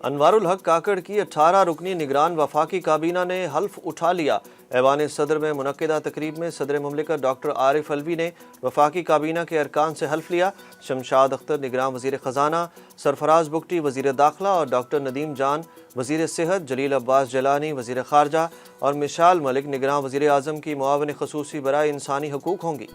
انوار الحق کاکڑ کی 18 رکنی نگران وفاقی کابینہ نے حلف اٹھا لیا۔ ایوان صدر میں منعقدہ تقریب میں صدر مملکت ڈاکٹر عارف علوی نے وفاقی کابینہ کے ارکان سے حلف لیا۔ شمشاد اختر نگران وزیر خزانہ، سرفراز بگٹی وزیر داخلہ اور ڈاکٹر ندیم جان وزیر صحت، جلیل عباس جیلانی وزیر خارجہ اور مشال ملک نگران وزیر اعظم کی معاون خصوصی برائے انسانی حقوق ہوں گی۔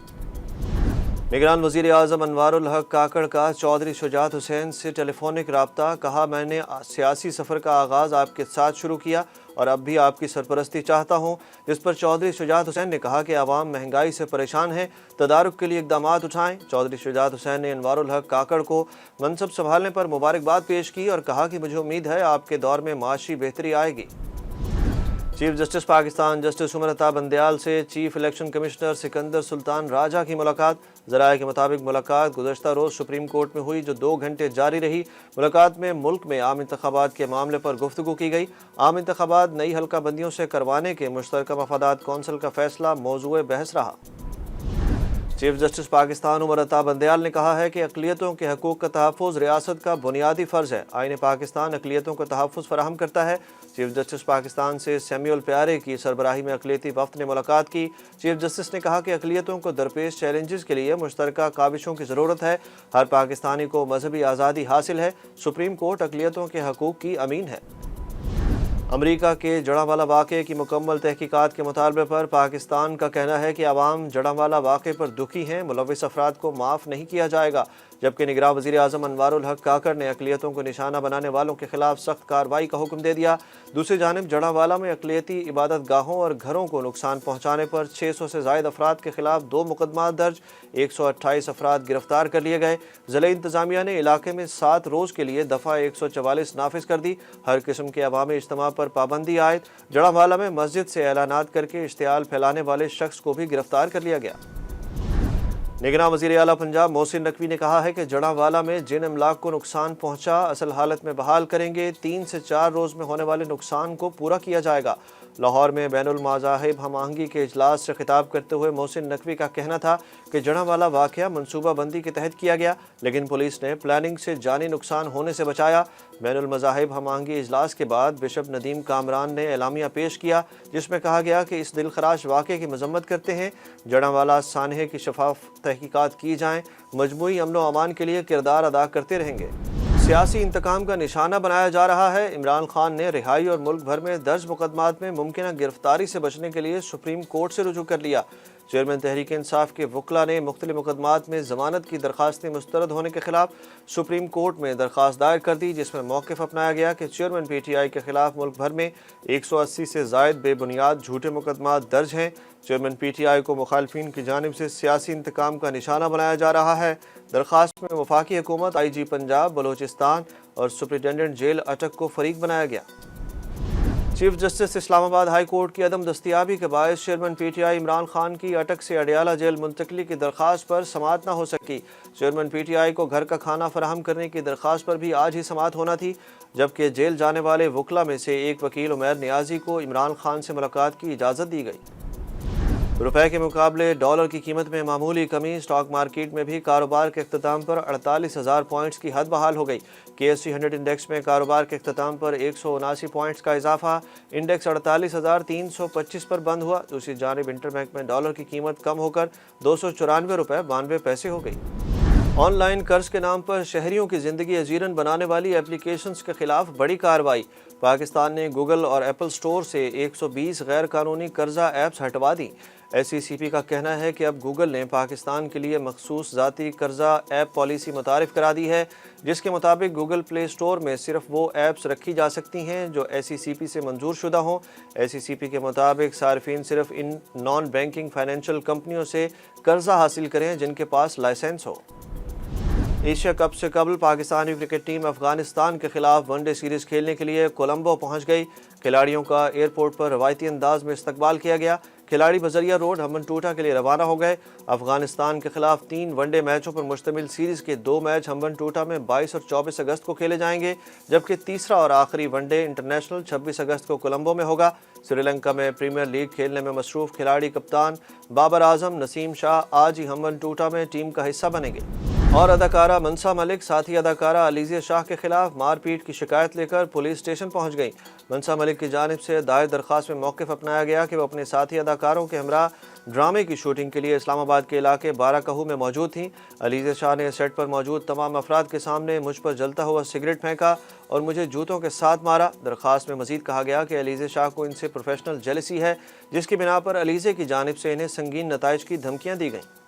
نگران وزیر اعظم انوار الحق کاکڑ کا چودھری شجاعت حسین سے ٹیلی فونک رابطہ۔ کہا، میں نے سیاسی سفر کا آغاز آپ کے ساتھ شروع کیا اور اب بھی آپ کی سرپرستی چاہتا ہوں، جس پر چودھری شجاعت حسین نے کہا کہ عوام مہنگائی سے پریشان ہے، تدارک کے لیے اقدامات اٹھائیں۔ چودھری شجاعت حسین نے انوار الحق کاکڑ کو منصب سنبھالنے پر مبارکباد پیش کی اور کہا کہ مجھے امید ہے آپ کے دور میں معاشی بہتری آئے گی۔ Chief justice Pakistan justice Umar Ata Bandial سے چیف الیکشن کمشنر سکندر سلطان راجہ کی ملاقات۔ ذرائع کے مطابق ملاقات گزشتہ روز سپریم کورٹ میں ہوئی، جو 2 گھنٹے جاری رہی۔ ملاقات میں ملک میں عام انتخابات کے معاملے پر گفتگو کی گئی۔ عام انتخابات نئی حلقہ بندیوں سے کروانے کے مشترکہ مفادات کونسل کا فیصلہ موضوع بحث رہا۔ چیف جسٹس پاکستان عمر عطا بندیال نے کہا ہے کہ اقلیتوں کے حقوق کا تحفظ ریاست کا بنیادی فرض ہے۔ آئین پاکستان اقلیتوں کو تحفظ فراہم کرتا ہے۔ چیف جسٹس پاکستان سے سیمیول پیارے کی سربراہی میں اقلیتی وفد نے ملاقات کی۔ چیف جسٹس نے کہا کہ اقلیتوں کو درپیش چیلنجز کے لیے مشترکہ کاوشوں کی ضرورت ہے۔ ہر پاکستانی کو مذہبی آزادی حاصل ہے۔ سپریم کورٹ اقلیتوں کے حقوق کی امین ہے۔ امریکہ کے جڑاں والا واقعے کی مکمل تحقیقات کے مطالبے پر پاکستان کا کہنا ہے کہ عوام جڑاں والا واقعے پر دکھی ہیں، ملوث افراد کو معاف نہیں کیا جائے گا، جبکہ نگراں وزیر اعظم انوار الحق کاکڑ نے اقلیتوں کو نشانہ بنانے والوں کے خلاف سخت کارروائی کا حکم دے دیا۔ دوسری جانب جڑاں والا میں اقلیتی عبادت گاہوں اور گھروں کو نقصان پہنچانے پر 600 سے زائد افراد کے خلاف 2 مقدمات درج، 128 افراد گرفتار کر لیے گئے۔ ضلعی انتظامیہ نے علاقے میں 7 روز کے لیے دفعہ 144 نافذ کر دی۔ ہر قسم کے عوامی اجتماع پر پابندی عائد۔ جڑاں والا میں مسجد سے اعلانات کر کے اشتعال پھیلانے والے شخص کو بھی گرفتار کر لیا گیا۔ نگراں وزیر اعلیٰ پنجاب محسن نقوی نے کہا ہے کہ جڑاں والا میں جن املاک کو نقصان پہنچا اصل حالت میں بحال کریں گے۔ 3 سے 4 روز میں ہونے والے نقصان کو پورا کیا جائے گا۔ لاہور میں بین المذاہب ہم آہنگی کے اجلاس سے خطاب کرتے ہوئے محسن نقوی کا کہنا تھا کہ جڑاں والا واقعہ منصوبہ بندی کے تحت کیا گیا، لیکن پولیس نے پلاننگ سے جانی نقصان ہونے سے بچایا۔ بین المذاہب ہم آہنگی اجلاس کے بعد بشپ ندیم کامران نے اعلامیہ پیش کیا، جس میں کہا گیا کہ اس دلخراش واقعے کی مذمت کرتے ہیں۔ جڑاں والا سانحے کی شفاف تحقیقات کی جائیں، مجموعی امن و امان کے لیے کردار ادا کرتے رہیں گے۔ سیاسی انتقام کا نشانہ بنایا جا رہا ہے۔ عمران خان نے رہائی اور ملک بھر میں درج مقدمات میں ممکنہ گرفتاری سے بچنے کے لیے سپریم کورٹ سے رجوع کر لیا۔ چیئرمین تحریک انصاف کے وکلاء نے مختلف مقدمات میں ضمانت کی درخواستیں مسترد ہونے کے خلاف سپریم کورٹ میں درخواست دائر کر دی، جس میں موقف اپنایا گیا کہ چیئرمین پی ٹی آئی کے خلاف ملک بھر میں 180 سے زائد بے بنیاد جھوٹے مقدمات درج ہیں۔ چیئرمین پی ٹی آئی کو مخالفین کی جانب سے سیاسی انتقام کا نشانہ بنایا جا رہا ہے۔ درخواست میں وفاقی حکومت، آئی جی پنجاب، بلوچستان اور سپرنٹینڈنٹ جیل اٹک کو فریق بنایا گیا۔ چیف جسٹس اسلام آباد ہائی کورٹ کی عدم دستیابی کے باعث chairman P T I Imran Khan کی اٹک سے اڈیالہ جیل منتقلی کی درخواست پر سماعت نہ ہو سکی۔ چیئرمین پی ٹی آئی کو گھر کا کھانا فراہم کرنے کی درخواست پر بھی آج ہی سماعت ہونا تھی، جبکہ جیل جانے والے وکلاء میں سے ایک وکیل عمیر نیازی کو عمران خان سے ملاقات کی اجازت دی گئی۔ روپے کے مقابلے ڈالر کی قیمت میں معمولی کمی۔ اسٹاک مارکیٹ میں بھی کاروبار کے اختتام پر 48,000 پوائنٹس کی حد بحال ہو گئی۔ کے ایس سی 100 انڈیکس میں کاروبار کے اختتام پر 179 پوائنٹس کا اضافہ، انڈیکس 48,325 پر بند ہوا۔ دوسری جانب انٹر بینک میں ڈالر کی قیمت کم ہو کر 294 روپے 92 پیسے ہو گئی۔ آن لائن قرض کے نام پر شہریوں کی زندگی اجیرن بنانے والی ایپلیکیشنز کے خلاف بڑی کارروائی۔ پاکستان نے گوگل اور ایپل سٹور سے 120 غیر قانونی قرضہ ایپس ہٹوا دیں۔ ایس سی سی پی کا کہنا ہے کہ اب گوگل نے پاکستان کے لیے مخصوص ذاتی قرضہ ایپ پالیسی متعارف کرا دی ہے، جس کے مطابق گوگل پلے سٹور میں صرف وہ ایپس رکھی جا سکتی ہیں جو ایس سی سی پی سے منظور شدہ ہوں۔ ایس سی سی پی کے مطابق صارفین صرف ان نان بینکنگ فائنینشیل کمپنیوں سے قرضہ حاصل کریں جن کے پاس لائسنس ہو۔ ایشیا کپ سے قبل پاکستانی کرکٹ ٹیم افغانستان کے خلاف ون ڈے سیریز کھیلنے کے لیے کولمبو پہنچ گئی۔ کھلاڑیوں کا ایئرپورٹ پر روایتی انداز میں استقبال کیا گیا۔ کھلاڑی بذریعہ روڈ ہمبن ٹوٹا کے لیے روانہ ہو گئے۔ افغانستان کے خلاف 3 ون ڈے میچوں پر مشتمل سیریز کے 2 میچ ہمبن ٹوٹا میں 22 اور 24 اگست کو کھیلے جائیں گے، جبکہ تیسرا اور آخری ون ڈے انٹرنیشنل 26 اگست کو کولمبو میں ہوگا۔ سری لنکا میں پریمیئر لیگ کھیلنے میں مصروف کھلاڑی کپتان بابر اعظم، نسیم شاہ آج ہی ہمبن ٹوٹا میں ٹیم کا حصہ بنیں گے۔ اور اداکارہ منصا ملک ساتھی اداکارہ علیزیہ شاہ کے خلاف مار پیٹ کی شکایت لے کر پولیس اسٹیشن پہنچ گئیں۔ منصا ملک کی جانب سے دائر درخواست میں موقف اپنایا گیا کہ وہ اپنے ساتھی اداکاروں کے ہمراہ ڈرامے کی شوٹنگ کے لیے اسلام آباد کے علاقے بارہ کہو میں موجود تھیں۔ علیزیہ شاہ نے سیٹ پر موجود تمام افراد کے سامنے مجھ پر جلتا ہوا سگریٹ پھینکا اور مجھے جوتوں کے ساتھ مارا۔ درخواست میں مزید کہا گیا کہ علیزیہ شاہ کو ان سے پروفیشنل جیلسی ہے، جس کی بنا پر علیزیہ کی جانب سے انہیں سنگین نتائج کی دھمکیاں دی گئیں۔